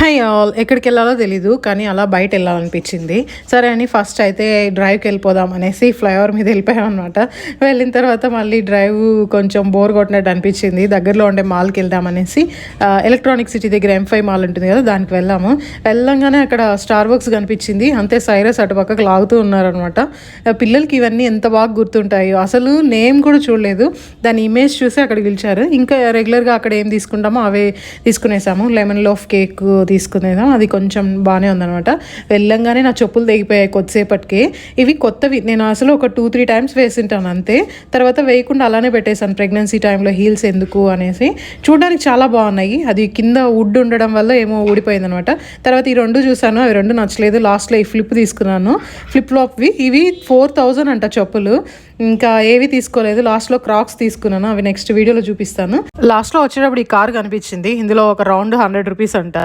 Hi all ఎక్కడికి వెళ్ళాలో తెలీదు కానీ అలా బయట వెళ్ళాలనిపించింది. సరే అని ఫస్ట్ అయితే డ్రైవ్కి వెళ్ళిపోదాం అనేసి ఫ్లైఓవర్ మీద వెళ్ళిపోయాం అనమాట. వెళ్ళిన తర్వాత మళ్ళీ డ్రైవ్ కొంచెం బోర్ కొట్టినట్టు అనిపించింది. దగ్గరలో ఉండే మాల్కి వెళ్దాం అనేసి ఎలక్ట్రానిక్ సిటీ దగ్గర M5 మాల్ ఉంటుంది కదా, దానికి వెళ్ళాము. వెళ్ళంగానే అక్కడ స్టార్ వర్క్స్ కనిపించింది. అంతే సైరస్ అటు పక్కకు లాగుతూ ఉన్నారనమాట. పిల్లలకి ఇవన్నీ ఎంత బాగా గుర్తుంటాయో, అసలు నేమ్ కూడా చూడలేదు, దాని ఇమేజ్ చూసి అక్కడికి పిలిచారు. ఇంకా రెగ్యులర్గా అక్కడ ఏం తీసుకుంటామో అవే తీసుకునేసాము. లెమన్ లోఫ్ కేక్ తీసుకునేదాం, అది కొంచెం బాగానే ఉందనమాట. వెళ్ళంగానే నా చెప్పులు తెగిపోయాయి కొద్దిసేపటికి. ఇవి కొత్తవి, నేను అసలు ఒక 2-3 టైమ్స్ వేసింటాను అంతే. తర్వాత వేయకుండా అలానే పెట్టేశాను ప్రెగ్నెన్సీ టైంలో, హీల్స్ ఎందుకు అనేసి. చూడడానికి చాలా బాగున్నాయి, అది కింద వుడ్ ఉండడం వల్ల ఏమో ఊడిపోయింది అనమాట. తర్వాత ఈ రెండు చూసాను, అవి రెండు నచ్చలేదు. లాస్ట్లో ఈ ఫ్లిప్ తీసుకున్నాను, ఫ్లిప్ ఫ్లాప్వి. ఇవి 4000 అంట చెప్పులు. ఇంకా ఏవి తీసుకోలేదు. లాస్ట్లో క్రాక్స్ తీసుకున్నాను, అవి నెక్స్ట్ వీడియోలో చూపిస్తాను. లాస్ట్లో వచ్చేటప్పుడు ఈ కార్ కనిపించింది, ఇందులో ఒక రౌండ్ 100 రూపీస్ అంట.